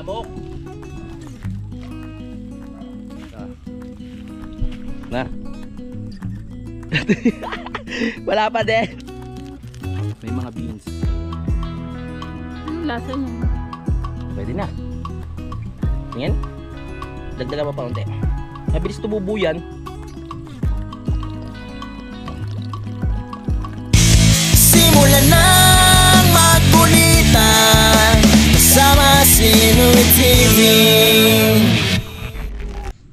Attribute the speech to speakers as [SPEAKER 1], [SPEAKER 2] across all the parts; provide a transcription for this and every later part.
[SPEAKER 1] lamok. Na. Wala pa din. May mga beans.
[SPEAKER 2] Anong lasa niya?
[SPEAKER 1] Pwede na. Tingin. Dagdagan mo pa konti. Mabilis tumubo yan.
[SPEAKER 3] Simulan nang magbulitan kasama si Nuy TV.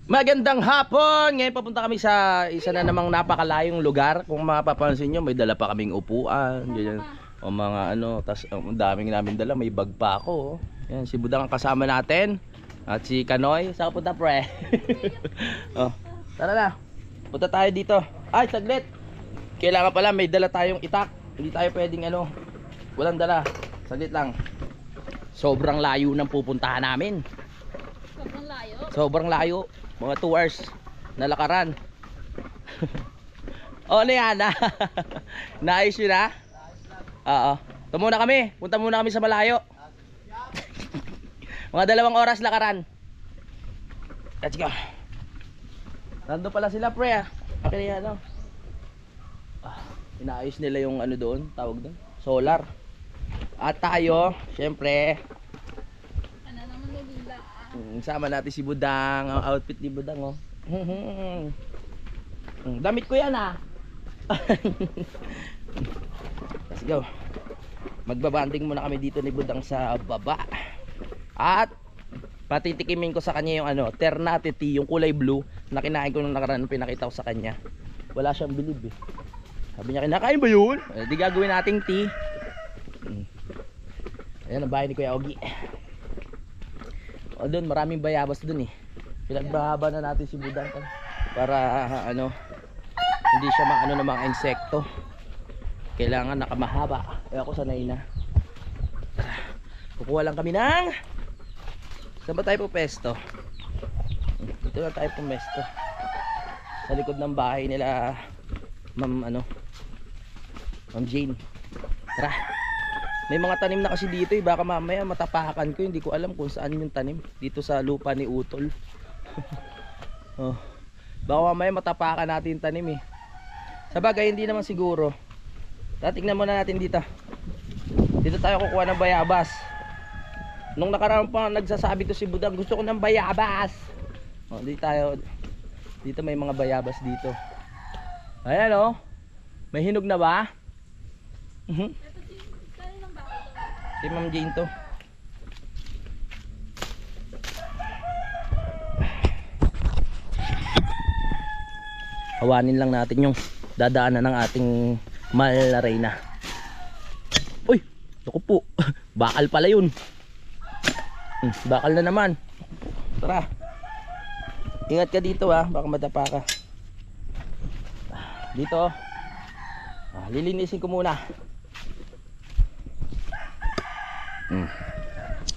[SPEAKER 1] Magandang hapon! Ngayon papunta kami sa isa na namang napakalayong lugar. Kung mapapansin nyo, may dala pa kaming upuan, ganyan. O mga ano, tas ang daming namin dala, may bag pa ako. Yan, si Budang ang kasama natin. At si Kanoy, saan ka punta pre? Oh, tara na. Punta tayo dito. Ay, saglit. Kailangan pala may dala tayong itak. Hindi tayo pwedeng ano, walang dala. Saglit lang. Sobrang layo ng pupuntahan namin.
[SPEAKER 2] Sobrang layo.
[SPEAKER 1] Sobrang layo. Mga 2 hours na lakaran. O ano yan? Naayos yun ha? Oo. Ito muna kami. Punta muna kami sa malayo. Mga 2 oras lakaran. Let's go. Nandun pala sila pre ha. Okay na ano. Inaayos nila yung ano doon. Tawag doon. Solar. At tayo. Syempre.
[SPEAKER 2] Ano naman nila?
[SPEAKER 1] Sama natin si Budang. Ang outfit ni Budang oh. Damit ko yan ah. Let's go. Magbabanding muna kami dito ni Budang sa baba. At patitikimin ko sa kanya yung ano, Ternate tea, yung kulay blue na kinain ko nung nakaraan, pinakita ko sa kanya. Wala siyang bilib eh. Sabi niya, kinakain ba yun? Di gagawin nating tea. Ayan ang bahay ni Kuya Ogi. O doon, maraming bayabas doon eh. Pinagbahaba na natin si Budang para ano, hindi siya maano ng mga insekto. Kailangan nakamahaba. Eh ako sanay na. Kukuha lang kami ng, saan ba tayo po pesto? Dito lang tayo po pesto. Sa likod ng bahay nila Ma'am ano, Ma'am Jane. Tara. May mga tanim na kasi dito eh. Baka mamaya matapakan ko. Hindi ko alam kung saan yung tanim. Dito sa lupa ni Utol. Oh. Baka mamaya matapakan natin yung tanim eh. Sabagay hindi naman siguro. Tatignan muna natin dito. Dito tayo kukuha ng bayabas. Nung nakaraan pa nagsasabi to si Budang, gusto ko ng bayabas. Oh, dito tayo. Dito may mga bayabas dito. Ayan oh. May hinog na ba? Si Ma'am Jane to. Hawanin lang natin yung dadaanan ng ating mahal na reyna. Uy, naku po. Bakal pala yun. Bakal na naman. Tara. Ingat ka dito ha, baka madapa ka. Dito. Lilinisin ko muna.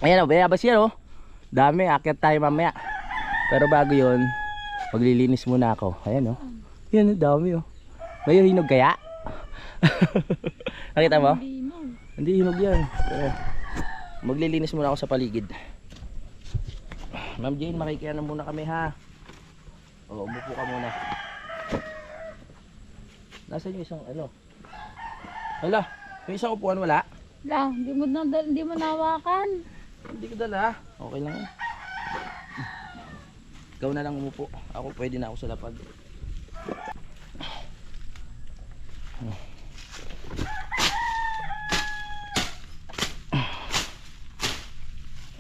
[SPEAKER 1] Ayan o, bayabas yan o. Dami, akyat tayo mamaya. Pero bago yun, maglilinis muna ako. Ayan o. Yan o, dami o. May hinog kaya? Nakita mo? Hindi hinog yan. Maglilinis muna ako sa paligid. Ma'am Jane, makikiano muna kami ha. O, umupo ka muna. Nasaan yung isang ano? Hala, yung isang upuan wala?
[SPEAKER 2] Wala, hindi mo nawakan.
[SPEAKER 1] Hindi ko dala. Okay lang. Ikaw na lang umupo. Ako pwede na ako sa lapag.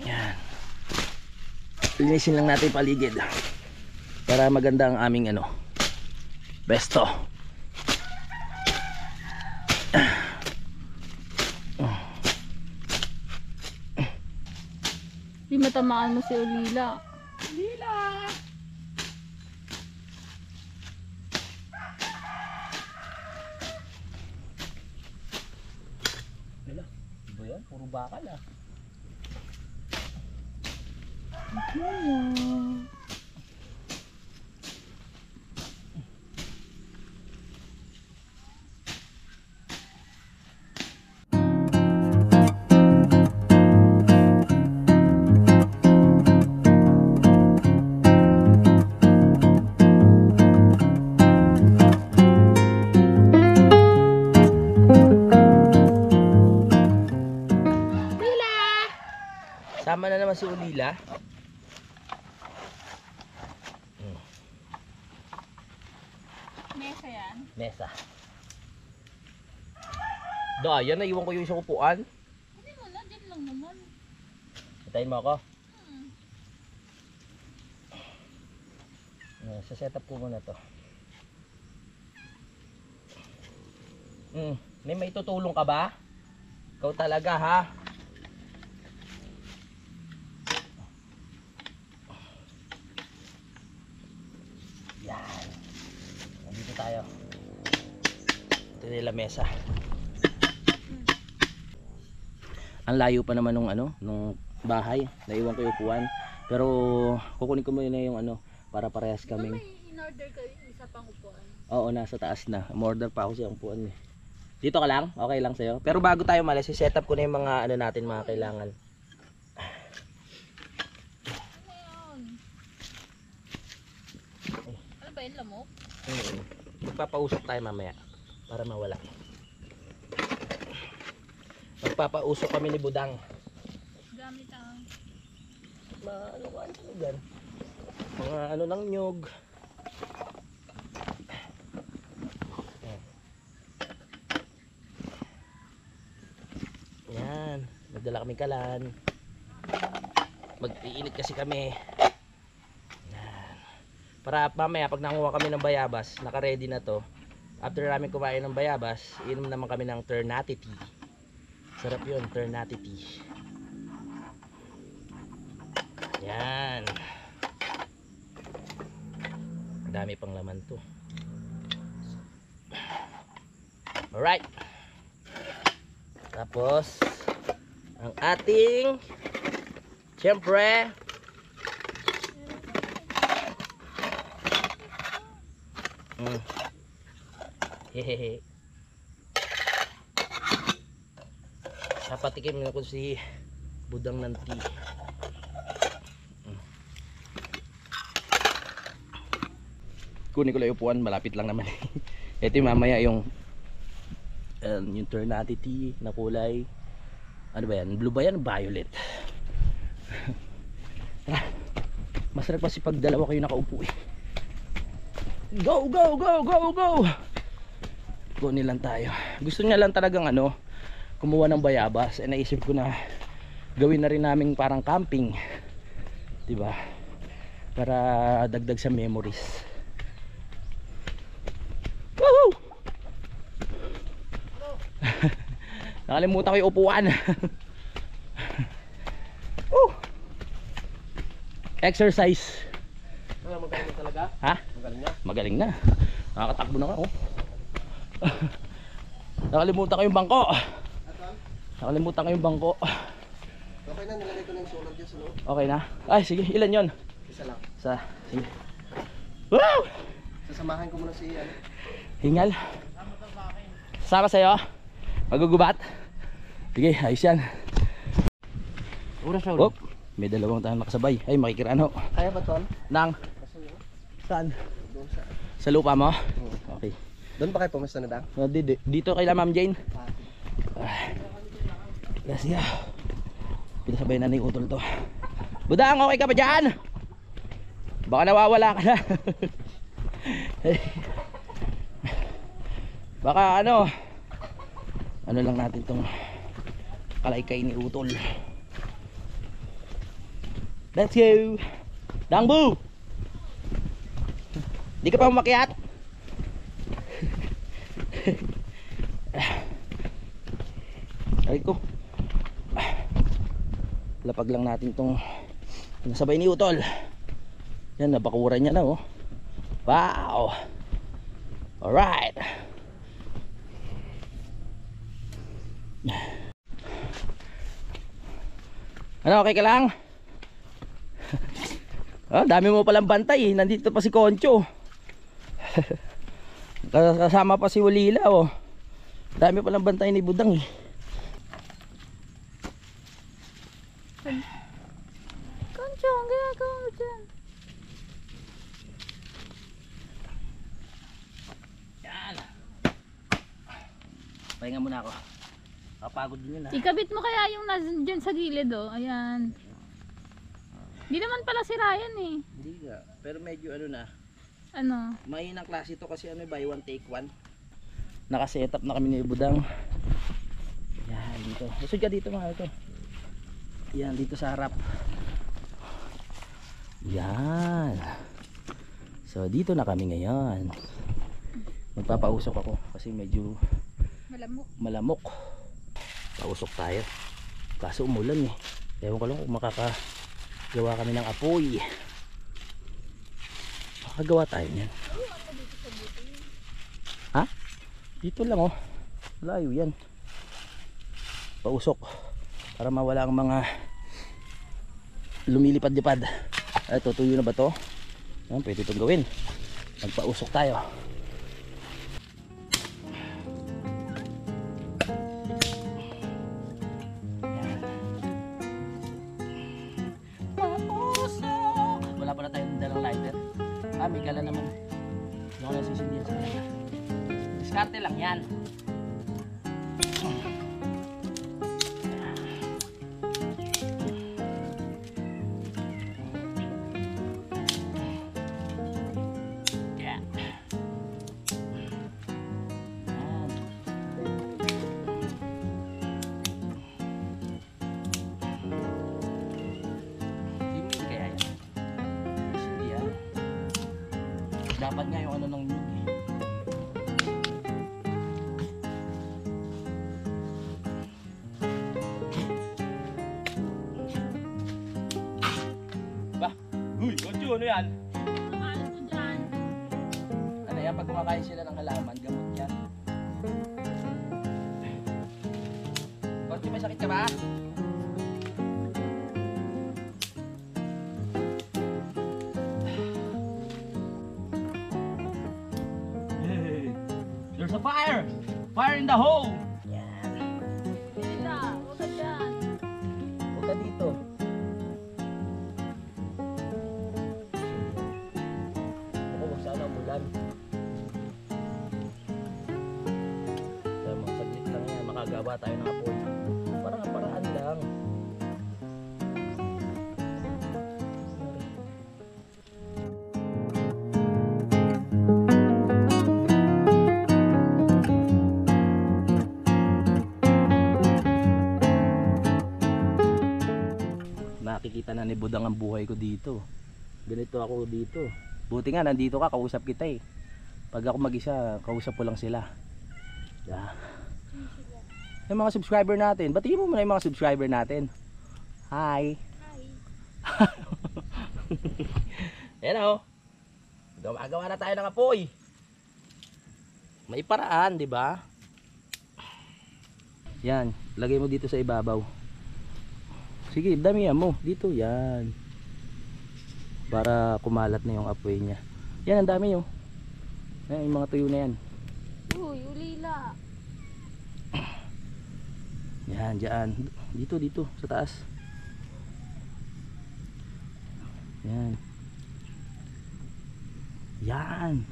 [SPEAKER 1] Yan. Linisin lang natin paligid para maganda ang aming ano, besto.
[SPEAKER 2] Di matamaan mo si Olila. Olila!
[SPEAKER 1] Wala. Iba yan? Puro bakal ah. Sama na naman si Ulila.
[SPEAKER 2] Mesa yan.
[SPEAKER 1] Mesa. Yan, naiwan ko yung isang upuan.
[SPEAKER 2] Hindi mo na, dyan lang naman.
[SPEAKER 1] Hintayin mo ako. Sa setup ko muna to. May tutulong ka ba? Ikaw talaga ha. Yan. Nandito tayo. Ito nila mesa. Ang layo pa naman nung nung bahay. Naiwan ko yung upuan. Pero kukunin ko muna yung para parehas kaming.
[SPEAKER 2] May in-order ka isa pang upuan.
[SPEAKER 1] Oo, nasa taas na. Umorder pa ako sa upuan eh. Dito ka lang? Okay lang sa'yo? Pero bago tayo malas, set up ko na yung mga natin, mga kailangan.
[SPEAKER 2] Ano yun? Ano ba yun, lamok?
[SPEAKER 1] Magpapausok tayo mamaya para mawala. Magpapausok kami ni Budang.
[SPEAKER 2] Gamit ang...
[SPEAKER 1] Mga ng nyug. Yan, nagdala kami kalan. Mag-iinit kasi kami. Yan. Para mamaya pag nakuha kami ng bayabas, naka-ready na to. After namin kumain ng bayabas, inom naman kami ng Ternate tea. Sarap yun, Ternate tea. Yan. Dami pang laman to. Alright. Tapos ang ating syempre hehehe, napatikim na ko si Budang ng tea. Kunin ko lang yung upuan, malapit lang naman. Ito yung mamaya yung Ternate tea na kulay, ano ba yan, blue ba yan, violet. Tara, masarap kasi pag dalawa kayo nakaupo eh. Go go go go go. Kunin lang tayo. Gusto niya lang talagang kumuha ng bayabas, naisip ko na gawin na rin namin parang camping, diba, para dagdag sa memories. Woohoo! Nakalimutan ko yung upuan. Exercise.
[SPEAKER 4] Magaling talaga?
[SPEAKER 1] Ha?
[SPEAKER 4] Magaling na?
[SPEAKER 1] Magaling na. Nakakatakbo na nga Nakalimutan ko yung bangko. Nakalimutan ko yung bangko.
[SPEAKER 4] Okay na, nilagay ko na yung sulat dyan sa loob.
[SPEAKER 1] Okay na? Ay sige, ilan yon?
[SPEAKER 4] Isa lang.
[SPEAKER 1] Sige. Woo!
[SPEAKER 4] Sasamahan ko muna si
[SPEAKER 1] Hingal. Sama sa'yo. Magugubat. Sige, ayos yan.
[SPEAKER 4] Oras na
[SPEAKER 1] Oop, may dalawang tayong nakasabay. Ay, makikirano.
[SPEAKER 4] Kaya ba tol?
[SPEAKER 1] Nang? Saan?
[SPEAKER 4] Doon sa...
[SPEAKER 1] Sa lupa mo? Okay.
[SPEAKER 4] Doon pa kayo pumesta na dang?
[SPEAKER 1] Dito kay Ma'am Jane. Let's go. Pinasabay na ni Utol to. Budang, okay ka ba dyan? Baka nawawala ka na. Baka ano lang natin tong kalaykay ni Utol. Let's go. Dangbu, di ka pa umakyat? Ay ko, lapag lang natin tong nasabay ni Utol. Yan, nabakuran niya na Wow. Alright. Okay ka lang? Dami mo palang bantay. Nandito pa si Concho. Kasama pa si Ulila Dami palang bantay ni Budang
[SPEAKER 2] Concho, ang ginagawa mo dyan?
[SPEAKER 1] Yan. Pahinga muna ako. Kapagod din yun
[SPEAKER 2] Ikabit mo kaya yung nasa dyan sa gilid Ayan. Di naman pala si Ryan eh.
[SPEAKER 1] Hindi nga. Pero medyo ano na.
[SPEAKER 2] Ano?
[SPEAKER 1] Mahinang klase ito kasi ano, buy one take one. Naka-setup na kami ni Budang. Yan dito. Usod ka dito mga ito. Yan dito sa harap. Yan. So dito na kami ngayon. Magpapausok ako kasi medyo malamok. Pausok tayo. Kaso umulan eh. Ewan ko lang kung makakagawa kami ng apoy. Makagawa tayo niyan. Ha? Dito lang oh. Layo yan. Pausok. Para mawala ang mga lumilipad-lipad. Ito, tuyo na ba to? Yan, pwede itong gawin. Magpausok tayo. Yan. Pausok! Wala pala tayong dalang lighter. May gala naman. Hindi ako nasisindihan sa kanila. Diskarte lang yan. Yeah. Hindi kaya yan. Hindi yan. Dapat nga yung ano ng nyug eh. Ba? Uy, Koncho, ano yan?
[SPEAKER 2] Ano ko dyan?
[SPEAKER 1] Ano yan? Pag kumakain sila ng halaman, gamot yan. Koncho, may sakit ka ba? Hey, there's a fire! Fire in the hole! Yan.
[SPEAKER 2] Lila, huwag ka dyan.
[SPEAKER 1] Huwag ka dito. Ako, huwag sana umulan. Kaya mga saglit lang yan, makagawa tayo ng apoy. Paraan lang. Nakikita na ni Budang ang buhay ko dito. Ganito ako dito. Buti nga nandito ka, kausap kita eh. Pag ako mag-isa, kausap ko lang sila. Yeah. Yung mga subscriber natin, batiin mo muna yung mga subscriber natin. Hi. Ayan o. Gumagawa na tayo ng apoy. May paraan, di ba? Yan, lagay mo dito sa ibabaw. Sige, damihan mo. Dito, yan. Para kumalat na yung apoy niya. Yan, ang dami oh. Yan, yung mga tuyo na yan.
[SPEAKER 2] Uy, ulila.
[SPEAKER 1] Yan, dyan. Dito, sa taas. Yan. Yan.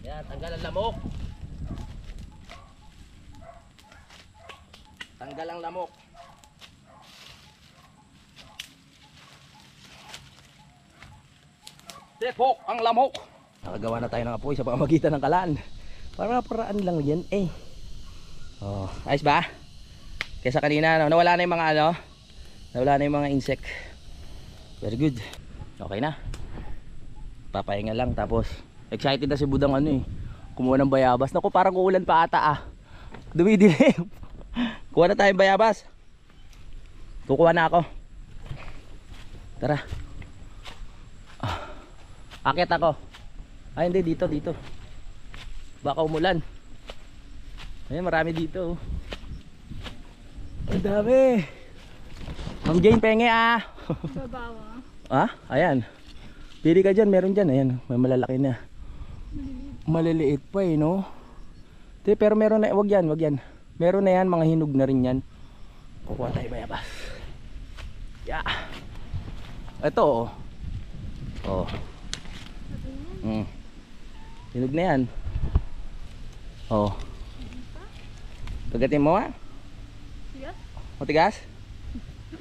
[SPEAKER 1] Yan, tanggal ang lamok. Tanggal ang lamok. Tekok ang lamok. Nakagawa na tayo ng apoy sa pamamagitan ng kalan. Paraan lang yan eh. Oh, ayos ba? Kesa kanina no, nawala na yung mga ano, nawala na yung mga insect. Very good. Okay na. Papahinga lang tapos excited na si Budang ano eh. Kumuha ng bayabas. Naku, parang uulan pa ata ah. Dumidilim. Kuha na tayong bayabas. Kukuha na ako. Tara. Akit ako. Ay hindi, dito. Baka umulan. Ayun, marami dito. Ang dami. Ma'am Jane, penge ah.
[SPEAKER 2] Babawa.
[SPEAKER 1] Ah, ayan. Pili ka dyan, meron dyan. Ayan, may malalaki na. Maliliit pa eh, no? Pero meron na, wag yan. Meron na yan, mga hinog na rin yan. Kukuha tayo bayabas. Yeah. Ito oh. Oh. Hinog na yan. Oh. Pagatin mo ah.
[SPEAKER 2] Yes?
[SPEAKER 1] Matigas?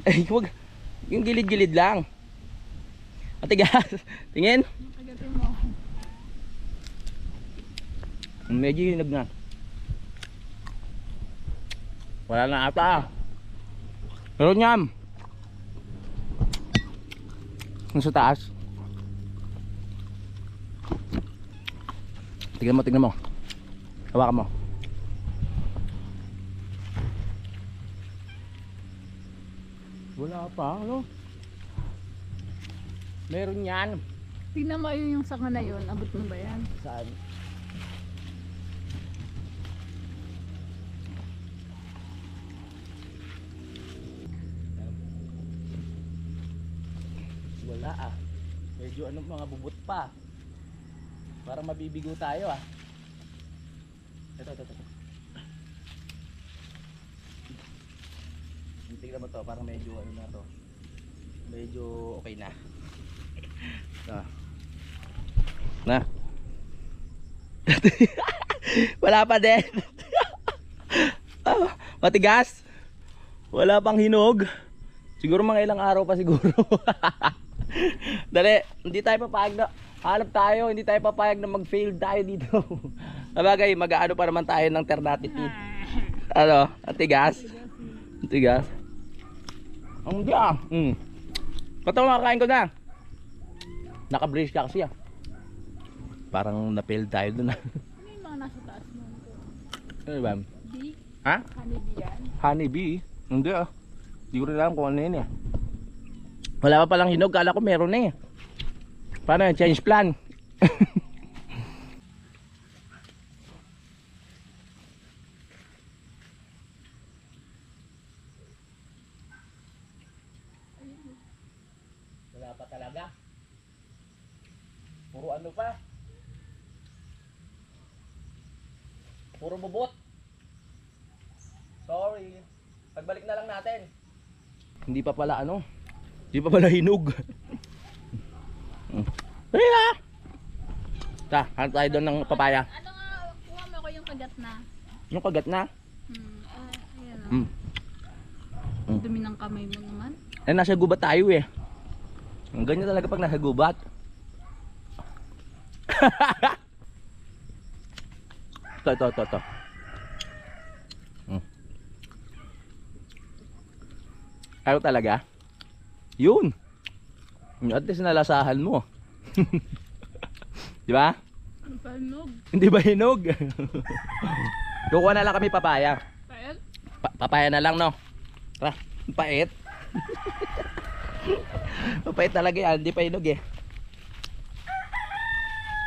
[SPEAKER 1] Ay, wag. Yung gilid-gilid lang. Matigas. Tingin.
[SPEAKER 2] Kagatin mo.
[SPEAKER 1] Medyo hinog na. Wala na ata. Pero nyam. Yung sa taas. Tignan mo. Hawakan mo. Wala pa, ano? Meron yan.
[SPEAKER 2] Tingnan mo yung sanga na yun. Abot mo ba yan?
[SPEAKER 1] Saan? Wala ah. Medyo ano mga bubot pa. Parang mabibigo tayo ah. Ito. Tingnan mo to, parang medyo ano na to. Medyo okay na. Na. Wala pa din. Matigas. Wala pang hinog. Siguro mga ilang araw pa siguro. Dali, hindi tayo papayag na hanap tayo, hindi tayo papayag na mag-fail tayo dito. Sabagay, mag-aano pa naman tayo ng Ternatity. Ano, matigas. Matigas. Ang diya. Pato makakain ko na. Naka-brace ka kasi ah. Parang na-fail tayo dun ah.
[SPEAKER 2] Ano yung mga nasa taas mo?
[SPEAKER 1] Ano ba?
[SPEAKER 2] Bee?
[SPEAKER 1] Ha?
[SPEAKER 2] Honeybee yan?
[SPEAKER 1] Honeybee? Hindi ah. Hindi ko rin alam kung ano yun eh. Wala pa palang hinog, kala ko meron na eh. Paano yan? Change plan. Wala pa talaga. Puro ano pa? Puro bubot. Sorry. Pagbalik na lang natin. Hindi pa pala ano? Hindi pa pala hinog. Kaya. Ta, hanap tayo doon ng papaya.
[SPEAKER 2] Ano nga, kuha mo ko yung kagat na.
[SPEAKER 1] Yung kagat na.
[SPEAKER 2] Ayan o. Dumi ng kamay mo naman.
[SPEAKER 1] Eh, nasa gubat tayo eh. Ang ganyan talaga pag nasa gubat. Ito. Ayaw talaga? Yun. At least nalasahan mo. Di ba?
[SPEAKER 2] Ang panog.
[SPEAKER 1] Hindi ba hinog? Kukuha na lang kami papaya.
[SPEAKER 2] Pael?
[SPEAKER 1] Papaya na lang no. Tara, pait. Mapait talaga yan, hindi pa hinog eh.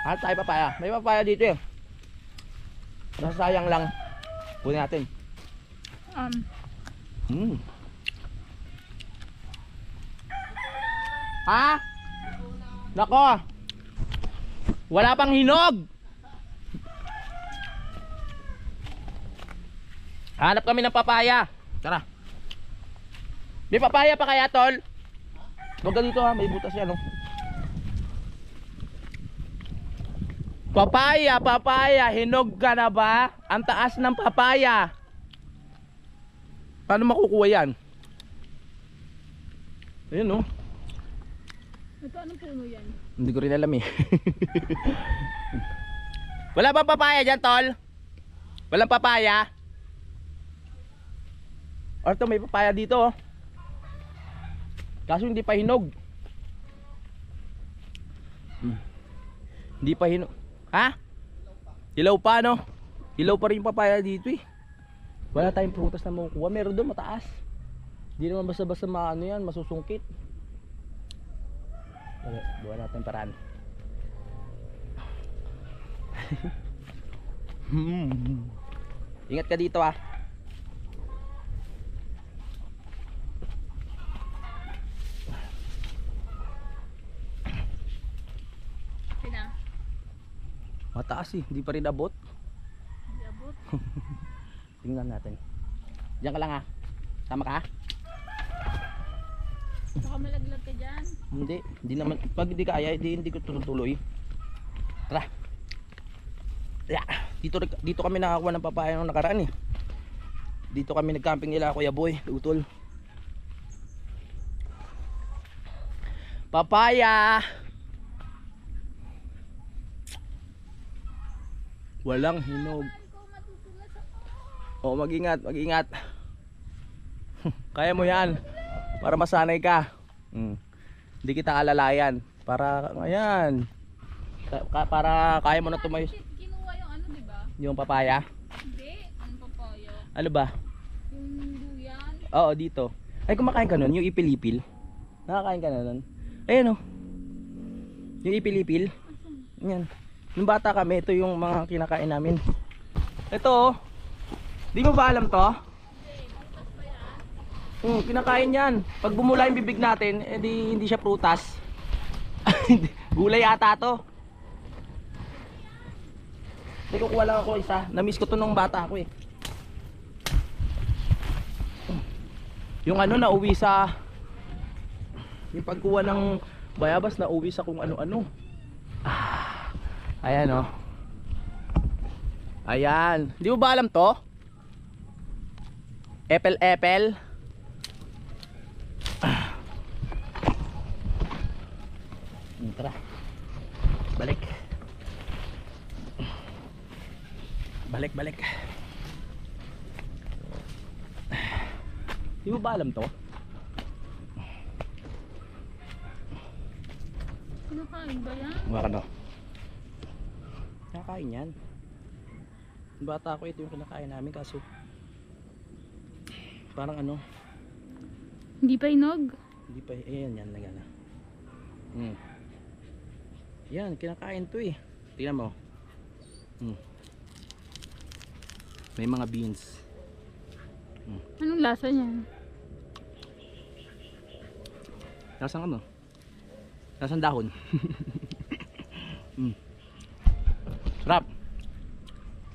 [SPEAKER 1] Tayo papaya. May papaya dito eh. Nasasayang lang. Kunin natin. Ha? Nako. Wala pang hinog. Hanap kami ng papaya. Tara. May papaya pa kaya, tol? Huwag ka dito ha, may butas yan, no? Papaya, hinog ka na ba? Ang taas ng papaya. Paano makukuha yan? Ayun, no?
[SPEAKER 2] Ito, anong puno yan?
[SPEAKER 1] Hindi ko rin alam eh. Wala bang papaya dyan, tol? Walang papaya? Or ito, may papaya dito, oh. Kaso hindi pa hinog. Hindi pa hinog. Ha? Hilaw pa, no? Hilaw pa rin yung papaya dito eh. Wala tayong prutas na makukuha. Meron doon mataas. Hindi naman basta-basta maano yan, masusungkit. Buwan natin paraan. Ingat ka dito ah. Mataas eh, hindi pa rin abot.
[SPEAKER 2] Hindi abot.
[SPEAKER 1] Tingnan natin. Diyan ka lang ah. Sama ka?
[SPEAKER 2] Baka malaglag ka dyan.
[SPEAKER 1] Hindi naman. Pag hindi kaya, hindi ko tuloy. Tara. Yeah. Dito kami nakakuha ng papaya nung nakaraan eh. Dito kami nagcamping nila Kuya Boy, Utol. Papaya. Walang hinog. Oh, mag-ingat, mag-ingat. Kaya mo yan. Para masanay ka. Hindi kita alalayan. Para, ayan. Para kaya mo na tumayo.
[SPEAKER 2] Kinuha yung ano, di ba?
[SPEAKER 1] Yung papaya.
[SPEAKER 2] Hindi. Ang papaya.
[SPEAKER 1] Ano ba?
[SPEAKER 2] Yung duyan.
[SPEAKER 1] Oo, dito. Ay, kumakain ka nun? Yung ipilipil? Nakakain ka na nun? Ayan o. Yung ipilipil? Yan. Nung bata kami, ito yung mga kinakain namin. Ito oh. Di mo ba alam to? Kinakain yan. Pag bumula yung bibig natin, edi hindi siya prutas. Gulay ata to. Hindi, kukuha lang ako isa. Namiss ko to nung bata ako eh. Yung ano, nauwi sa... Yung pagkuha ng bayabas, nauwi sa kung ano-ano. Ayan o. Ayan. Di mo ba alam to? Epel-epel. Tara. Balik. Balik. Di mo ba alam to?
[SPEAKER 2] Kinakain ba yan?
[SPEAKER 1] Mukha ka no. Kinakain yan. Yung bata ko, ito yung kinakain namin kaso parang ano,
[SPEAKER 2] Hindi pa hinog?
[SPEAKER 1] hindi pa, ayan yan lang yan. Yan, kinakain to eh. Tingnan mo. May mga beans.
[SPEAKER 2] Anong lasa niya?
[SPEAKER 1] Lasang ano? Lasang dahon. Sarap.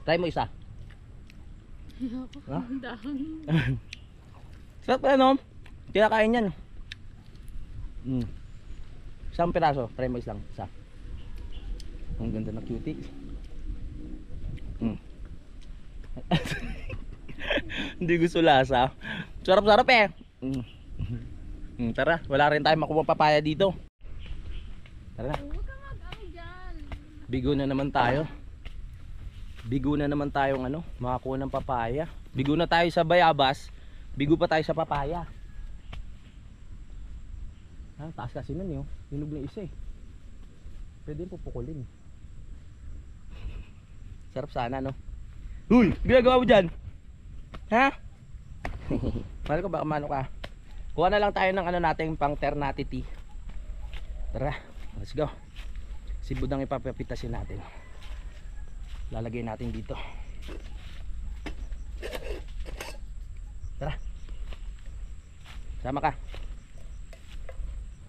[SPEAKER 1] Try mo isa. Ha?
[SPEAKER 2] Ang dahon.
[SPEAKER 1] Sarap ano? Kinakain yan. Isang piraso. Try mo isang. Isa. Ang ganda na cutie. Hindi gusto lasa. Sarap-sarap eh. Tara, wala rin tayo makuha papaya dito. Tara na.
[SPEAKER 2] Huwag ka mag-ano dyan.
[SPEAKER 1] Bigo na naman tayo. Bigo na naman tayong ano, makakuha ng papaya. Bigo na tayo sa bayabas. Bigo pa tayo sa papaya. Taas kasi nun yun. Hinog na isa eh. Pwede yung pupukulin. Sarap sana no. Uy! Ginagawa mo dyan? Ha? Mahal ko baka mano ka. Kuha na lang tayo ng ano natin pang ternatity. Tara, let's go. Si budang ipapapitasin natin. Lalagay natin dito. Tara. Sama ka.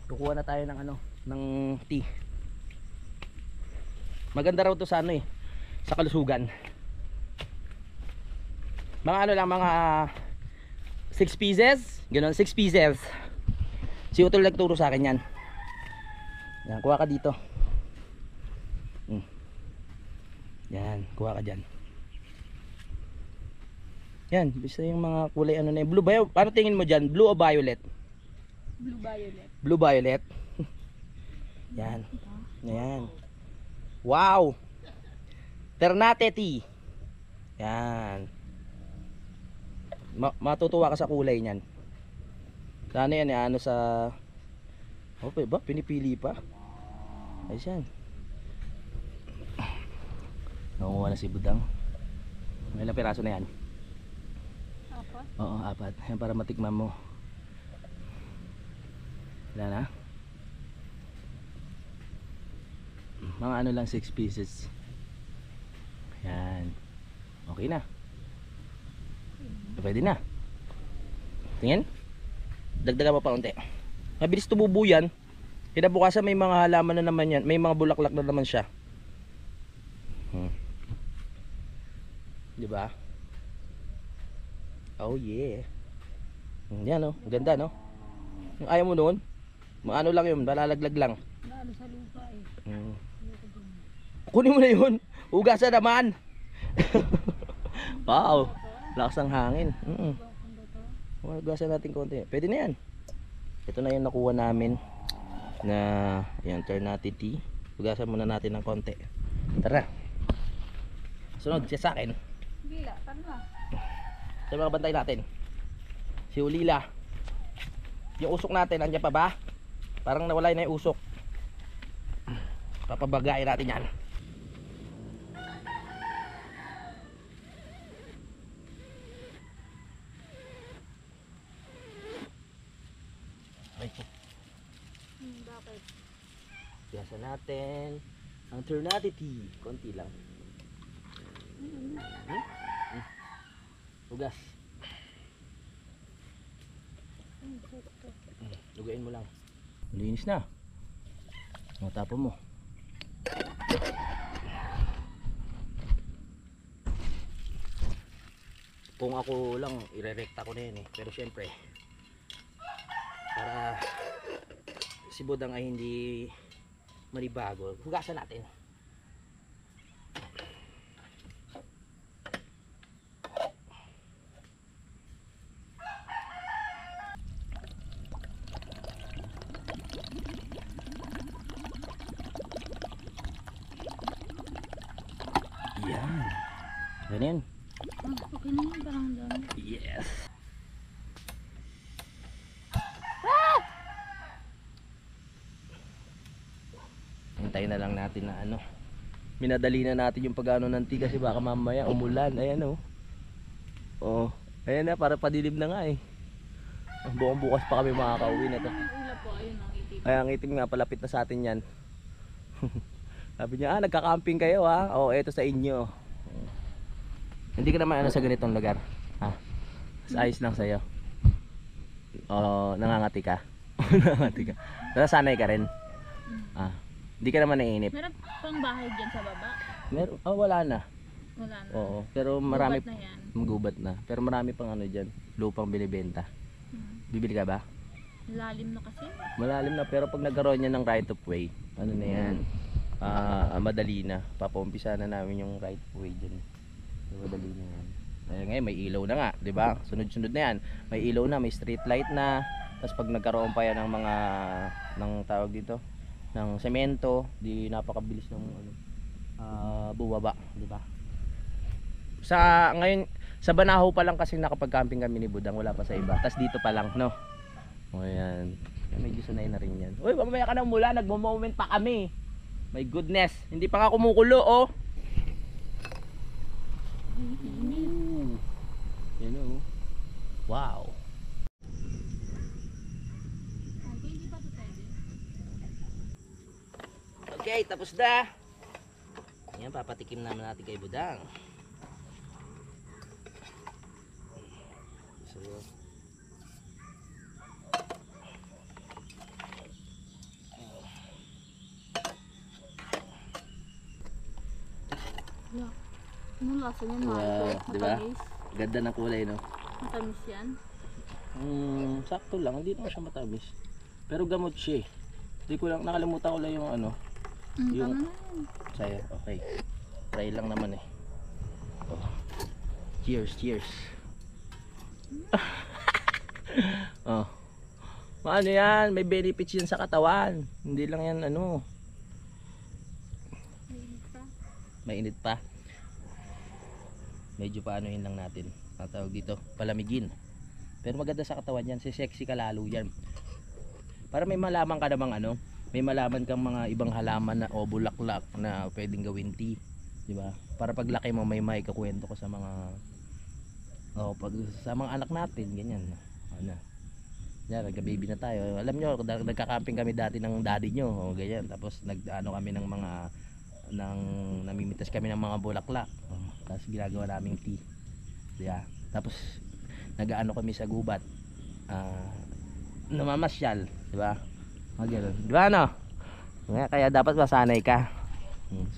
[SPEAKER 1] Kukuha na tayo ng ano, ng tea. Maganda raw to sa ano eh, sa kalusugan. Mga ano lang, mga 6 pieces. Ganon, 6 pieces. Si Utol nagturo sa akin yan. Yan, kuha ka dito. Yan, kuha ka dyan. Yan, basta yung mga kulay ano na yung blue. Paano tingin mo dyan? Blue o violet?
[SPEAKER 2] Blue violet.
[SPEAKER 1] Blue violet. Yan. Yan. Wow. Ternate tea. Yan. Matutuwa ka sa kulay niyan. Sana yan ano sa okay ba? Pinipili pa. Ayos yan. Nakuha na si Budang. May ilang piraso na yan?
[SPEAKER 2] Apat?
[SPEAKER 1] Oo, 4. Yan para matikman mo. Wala na? Mga ano lang 6 pieces. Yan. Okay na. Pwede na. Tingin. Dagdagan mo pa unti. Mabilis tumubo yan. Kinabukasan may mga halaman na naman yan. May mga bulaklak na naman siya. Diba? Oh yeah. Yan o. Ganda no. Yung ayaw mo noon. Ano lang yun. Malalaglag lang.
[SPEAKER 2] Lalo sa lupa eh.
[SPEAKER 1] Kunin mo na yun. Hugasan naman. Wow. Lakas ng hangin. Hugasan natin konti. Pwede na yan. Ito na yung nakuha namin. na ayan, Ternatity. Hugasan muna natin ng konti. Tara. Sunod siya sa akin.
[SPEAKER 2] Gila, tara na.
[SPEAKER 1] Sa mga bantay natin. Si Ulila. Yung usok natin, andyan pa ba? Parang nawala na yung usok. Papabagayin natin yan. Ay,
[SPEAKER 2] Bakit?
[SPEAKER 1] hugasan natin ang Ternatity. Konti lang. Hugas. Lugain mo lang. Linis na. Matapon mo. Kung ako lang, irerekta ko na yun eh. Pero syempre, para si Budang ay hindi manibago, hugasan natin. Yan. Ganyan.
[SPEAKER 2] Okay na yun, parang dami.
[SPEAKER 1] Yes. Hintayin na lang natin na ano. Minadali na natin yung pag-ano ng tea kasi baka mamaya umulan. Ayan oh. Oh, ayan na, para padilim na nga eh. Buong bukas pa kami makakauwi na to.
[SPEAKER 2] Yung ulap po, ayun ang itim.
[SPEAKER 1] Ay, ang itim nga, palapit na sa atin yan. Sabi niya, nagka-camping kayo ha? Oo, eto sa inyo. Hindi ka naman ano sa ganitong lugar. Ha? Mas ayos lang sa'yo. Oo, nangangati ka. Nangangati ka. Pero sanay ka rin. Ah, hindi ka naman naiinip.
[SPEAKER 2] Meron pang bahay dyan sa baba?
[SPEAKER 1] Meron, wala na.
[SPEAKER 2] Wala na.
[SPEAKER 1] Oo, pero marami.
[SPEAKER 2] Gubat na yan.
[SPEAKER 1] Magubat na. Pero marami pang ano dyan, lupang binibenta. Bibili ka ba?
[SPEAKER 2] Lalim na kasi.
[SPEAKER 1] Malalim na, pero pag nagkaroon niya ng right of way, ano na yan, madali na. Papaumpisa na namin yung right of way dyan. Madali na yan. Ngayon may ilaw na nga, di ba? Sunod-sunod na yan. May ilaw na, may street light na. Tapos pag nagkaroon pa yan ng mga, ng tawag dito, ng semento, di napakabilis ng ano, bubaba, di ba? Sa ngayon, sa Banahaw pa lang kasi nakapag-camping kami ni Budang, wala pa sa iba. Tapos dito pa lang, no? O yan. Medyo sanay na rin yan. Uy, mamaya ka na mula, nagmo-moment pa kami. My goodness, hindi pa nga kumukulo, oh. Ooh. Yan oh. Wow.
[SPEAKER 2] Okay, hindi pa ito pwede.
[SPEAKER 1] Okay, tapos na. Yan, papatikim naman natin kay Budang. So,
[SPEAKER 2] Yeah. Anong lasa niyan,
[SPEAKER 1] Wow,
[SPEAKER 2] Marco?
[SPEAKER 1] di ba?
[SPEAKER 2] Matamis.
[SPEAKER 1] ganda ng kulay, no?
[SPEAKER 2] Matamis yan.
[SPEAKER 1] Sakto lang, hindi naman siya matamis. Pero gamot siya eh. Hindi ko lang, nakalimutan ko lang yung ano. Yung
[SPEAKER 2] Tama na yan.
[SPEAKER 1] saya, okay. Try lang naman eh. Oh. Cheers, cheers. Oh. Ano yan, may benefits yan sa katawan. Hindi lang yan ano,
[SPEAKER 2] Mainit pa.
[SPEAKER 1] mainit pa. Medyo paanohin lang natin. Ang tawag dito, palamigin. Pero maganda sa katawan yan, sexy ka lalo yan. Para may malaman ka namang ano, may malaman kang mga ibang halaman na o bulaklak na pwedeng gawin tea, di ba? Para paglaki mo may maikukwento ko sa mga pag sa mga anak natin, ganyan. Ano? Yan, nagka-baby na tayo. Alam nyo, nagka-camping kami dati ng daddy nyo, o ganyan. Tapos nag-ano kami ng mga namimitas kami ng mga bulaklak. Tapos ginagawa naming tea. Yeah. Tapos nag-ano kami sa gubat. Namamasyal, di ba? Ganun. Di ba ano? Kaya dapat masanay ka.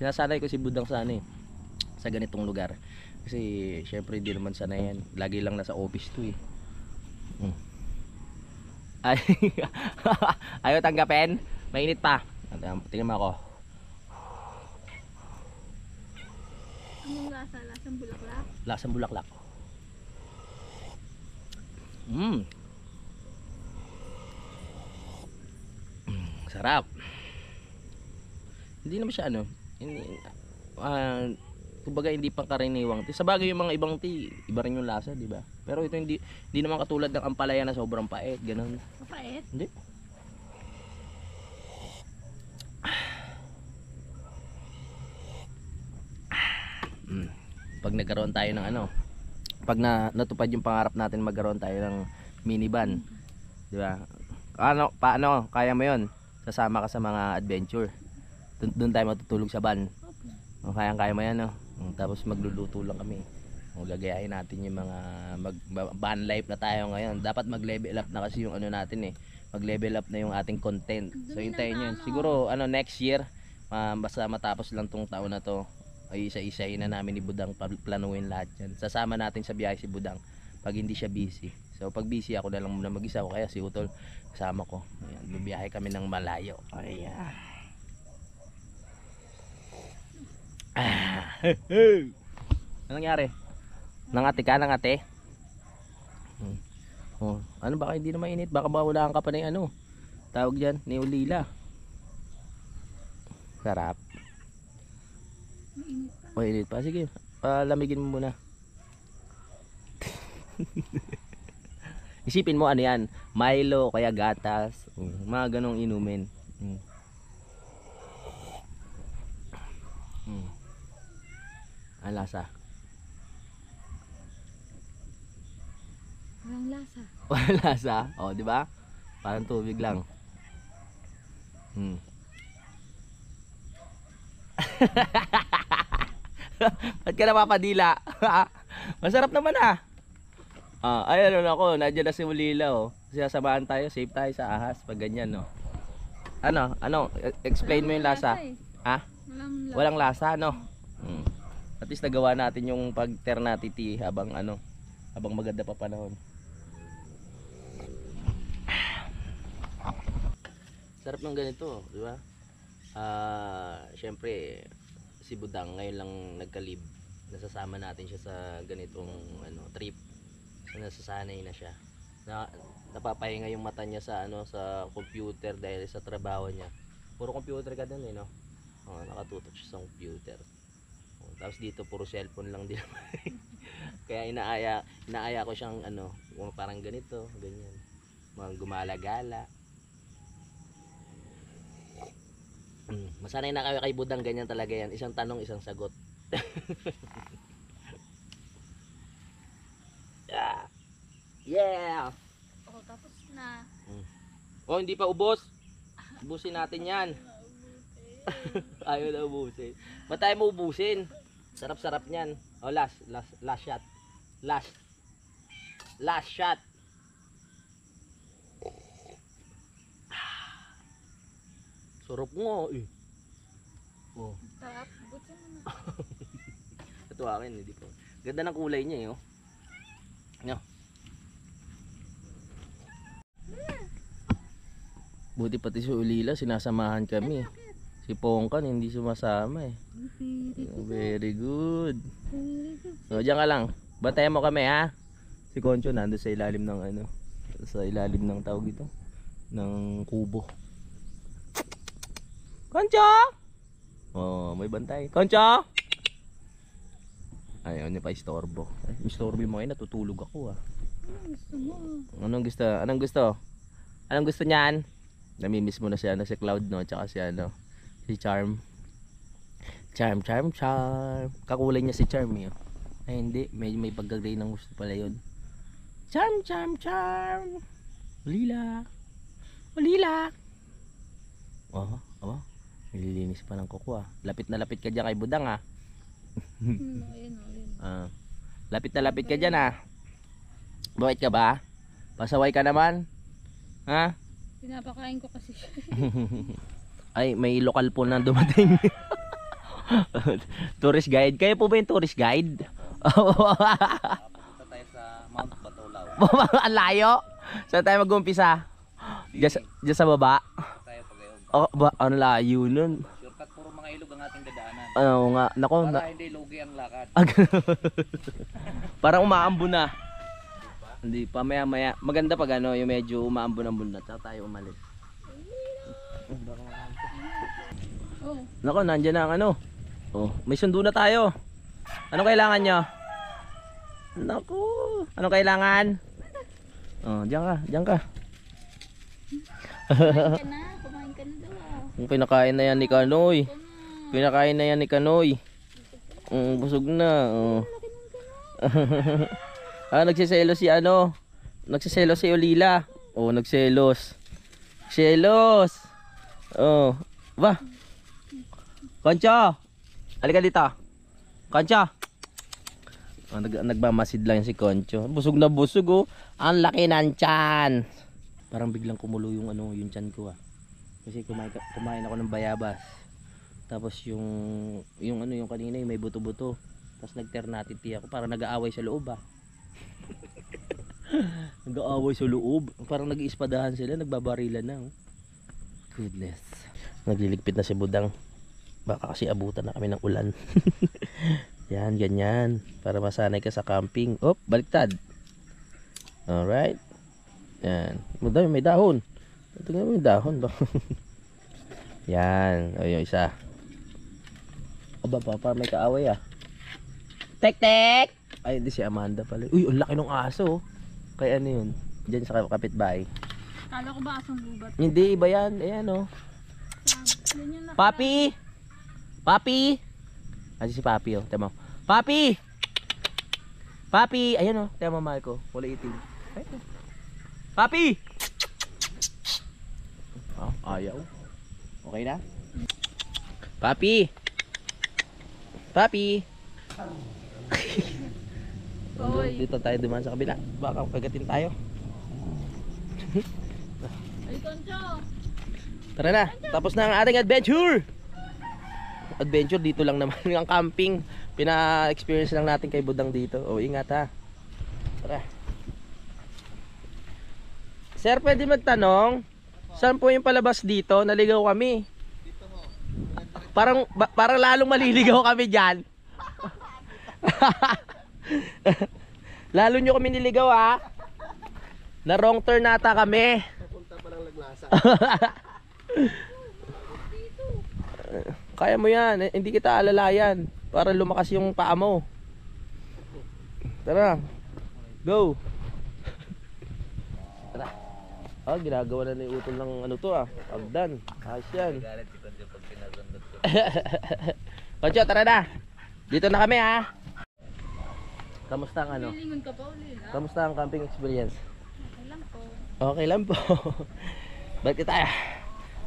[SPEAKER 1] Sinasanay ko si Budang sana eh, sa ganitong lugar. Kasi syempre hindi naman sanay yan. Lagi lang nasa office to eh. Ay, ayaw tanggapin? Mainit pa. Tingnan mo ako.
[SPEAKER 2] Anong lasa? Lasang bulaklak?
[SPEAKER 1] Lasang bulaklak. Sarap. Hindi naman siya ano. Hindi, kumbaga hindi pang karaniwang tea. Sa bagay yung mga ibang tea, iba rin yung lasa, di ba? Pero ito hindi naman katulad ng ampalaya na sobrang pait, ganun.
[SPEAKER 2] Mapait.
[SPEAKER 1] Hindi. Pag nagkaroon tayo ng ano, pag natupad yung pangarap natin magkaroon tayo ng minivan, di ba? Paano kaya mo yon? Sasama ka sa mga adventure. Doon tayo matutulog sa van. O, kaya mo yan, no? Tapos magluluto lang kami. O, gagayahin natin yung mga van life na tayo ngayon. Dapat mag-level up na kasi yung ano natin eh. Mag-level up na yung ating content. So hintayin yun. Siguro next year, basta matapos lang tong taon na to, ay isa-isahin na namin ni Budang planuhin lahat yan. Sasama natin sa biyahe si Budang pag hindi siya busy. So pag busy ako na lang muna mag-isa ko, kaya si Utol kasama ko. Ayan, bibiyahe kami ng malayo. Ayan. Anong nangyari? Nangati ka, nangati? Oh, ano baka hindi na mainit? Baka mawalaan ka pa ng ano? Tawag dyan, ni Ulila. Sarap. Mainit pa. Sige, palamigin mo muna. Isipin mo ano yan, Milo, kaya gatas, mga ganong inumin. Ang lasa.
[SPEAKER 2] Walang lasa.
[SPEAKER 1] Walang lasa? O, di ba? Parang tubig lang. Ba't ka napapadila? Masarap naman ah. Ayan ako, nandiyan na si Ulila oh. Sasamahan tayo, safe tayo sa ahas pag ganyan no. Ano? Explain mo yung lasa. Ha? Walang lasa no. At least nagawa natin yung pag-ternatity habang maganda pa panahon. Sarap ng ganito, di ba? Syempre si Budang ngayon lang nagka-leave. Nasasama natin siya sa ganitong trip. So, nasasanay na siya. Napapahinga yung mata niya sa sa computer dahil sa trabaho niya. Puro computer ka dun no. Nakatutok siya sa computer. Tapos dito puro cellphone lang din. Kaya inaaya ko siyang parang ganito, ganyan. Mga gumala-gala. Masanay na kayo kay Budang, ganyan talaga yan. Isang tanong, isang sagot. Yeah.
[SPEAKER 2] Tapos na.
[SPEAKER 1] Oh, hindi pa ubos. Ubusin natin yan. Ayaw na ubusin. Ba't tayo mo ubusin? Sarap-sarap niyan. Oh, last shot. Last shot. Sarap nga eh. Oh.
[SPEAKER 2] Sarap. Butsin mo na.
[SPEAKER 1] Ito akin, hindi po. Ganda ng kulay niya eh. Oh. No. Buti pati si Ulila, sinasamahan kami. Si Pongkan hindi sumasama eh. Very good. So, diyan ka lang. Bantayan mo kami ha. Si Concho nando sa ilalim ng sa ilalim ng tawag ito, ng kubo. Concho! Oh, may bantay. Concho! Ayaw niya pa istorbo. Istorbo mo ngayon, natutulog ako ah. Anong gusto? Anong gusto niyan? Namimiss mo na si si Cloud no, tsaka si Charm. Charm. Kakulay niya si Charm eh. Ay hindi, may pagka-gray ng gusto pala yun. Charm. Ulila. Oh. Nililinis pa ng kuko ah. Lapit na lapit ka dyan kay Budang ah. Lapit na lapit ka dyan ah. Bakit ka ba? Pasaway ka naman? Ha?
[SPEAKER 2] Pinapakain ko kasi siya.
[SPEAKER 1] Ay, may lokal po na dumating. Tourist guide. Kayo po ba yung tourist guide?
[SPEAKER 4] Punta tayo sa Mount Batulaw.
[SPEAKER 1] Ang layo. Saan tayo mag-umpisa? Diyan sa baba?
[SPEAKER 4] Tayo pagayon.
[SPEAKER 1] Oh, ang layo nun.
[SPEAKER 4] Shortcut, puro mga ilog ang ating dadaanan.
[SPEAKER 1] Ano nga, nako.
[SPEAKER 4] Para hindi lugi ang lakad.
[SPEAKER 1] Parang umaambon na. Hindi pa, maya. Maganda pag yung medyo umaambon-ambon na. Tsaka tayo umalis.
[SPEAKER 2] Oh,
[SPEAKER 1] Nako, nandyan na ang ano. Oh, may sundo na tayo. Anong kailangan nyo? Naku, anong kailangan? Oh, diyan ka, diyan ka.
[SPEAKER 2] kumain ka na daw ah.
[SPEAKER 1] Yung pinakain na yan ni Kanoy. Pinakain na yan ni Kanoy. Busog na. Oh. Nagsiselos si ano? Nagsiselos si Olila. Oh, nagselos. Selos. Oh, ba? Koncho. Halika dito. Koncho. Oh, nagmamasid lang si Koncho. Busog na busog oh. Ang laki ng tiyan. Parang biglang kumulo yung ano, yung tiyan ko ah. Kasi kumain ako ng bayabas. Tapos yung ano, yung kanina yung may buto-buto. Tapos nagternatiti ako, parang nag-aaway sa loob ah. Nag-aaway sa loob. Parang nag-iispadahan sila, nagbabarilan na oh. Goodness. Nagliligpit na si Budang. Baka kasi abutan na kami ng ulan. Yan, ganyan. Para masanay ka sa camping. Oh, baliktad. Alright. Yan. May dahon. Tingnan mo yung dahon ba? Yan. O yung isa. Aba pa, may kaaway ah. Tek! Ay, hindi si Amanda pala. Uy, ang laki ng aso. Kaya ano yun? Diyan sa kapitbahay.
[SPEAKER 2] Kala ko ba asong gubat?
[SPEAKER 1] Hindi, iba yan. Ayan o.
[SPEAKER 2] Yan yung
[SPEAKER 1] Papi! Papi! Kasi si Papi oh. Tama. Papi! Papi! Ayan o. Tama mahal ko. Wala itim. Papi! Oh, ayaw. Okay na? Papi! Papi!
[SPEAKER 2] Oy.
[SPEAKER 1] Dito tayo dumaan sa kabila. Baka kagatin tayo.
[SPEAKER 2] Ay, Koncho.
[SPEAKER 1] Tara na. Tapos na ang ating adventure. Adventure dito lang naman. Ang camping. Pina-experience lang natin kay Budang dito. O, ingat ha. Tara. Sir, pwede magtanong? Saan po yung palabas dito? Naligaw kami. Parang lalong maliligaw kami dyan. Lalo nyo kami niligaw ha. Na wrong turn nata kami. Papunta pa lang Laglasa. Kaya mo yan. Hindi kita alalayan. Para lumakas yung paa mo. Tara. Go. Tara. Oh, ginagawa na ni utol ng ano to ah. Pagdan. Ayos yan.
[SPEAKER 4] Galit si Konjo pag pinasundot ko.
[SPEAKER 1] Koncho, tara na. Dito na kami ha. Kamusta ang ano?
[SPEAKER 2] Lilingon ka pa uli na.
[SPEAKER 1] Kamusta ang camping experience?
[SPEAKER 2] Okay lang po.
[SPEAKER 1] Okay lang po. Balik tayo.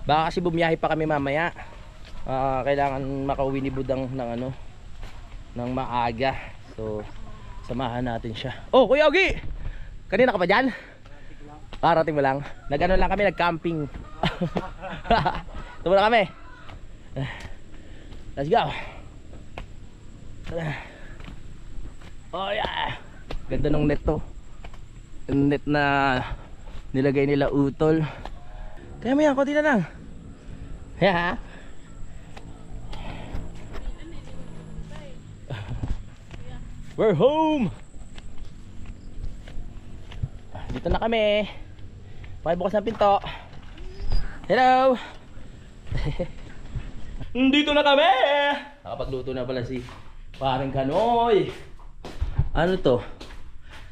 [SPEAKER 1] Baka kasi bumiyahe pa kami mamaya. Kailangan makauwi ni Budang ng ano, ng maaga. So, samahan natin siya. Oh, Kuya Ogi! Kanina ka pa dyan? Parating mo lang. Nag-ano lang kami, nag-camping. Tumula kami. Let's go. Oh yeah. Ganda ng net to. Net na nilagay nila utol. Kaya mo yan, konti na lang. Yeah. We're home. Dito na kami. Pakibukas ng pinto. Hello. Dito na kami. Nakapagluto na pala si Paring Kanoy. Ano to?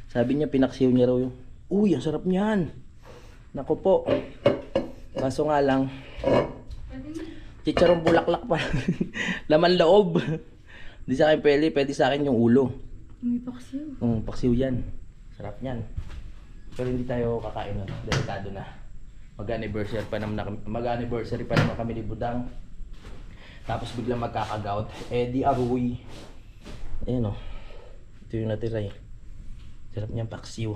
[SPEAKER 1] Sabi niya pinaksiw niya raw yung. Uy, ang sarap niyan. Naku po. Kaso nga lang chicharong bulaklak pa. Laman loob. Hindi sa akin pwede sa akin yung ulo.
[SPEAKER 2] May paksiw.
[SPEAKER 1] Paksiw yan. Sarap niyan. Pero hindi tayo kakain nun. Delikado na. Mag-anniversary pa naman kami ni Budang. Tapos biglang magkakagout. Di aroy. Ayan o. Ito yung natira eh. Sarap niyang paksiw.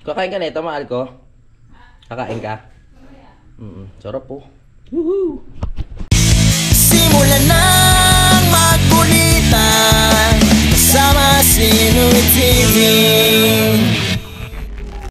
[SPEAKER 1] Kakain ka na ito, mahal ko? Kakain ka? Sarap po. Woohoo!
[SPEAKER 3] Simulan ng magkulitan kasama si Nuit TV.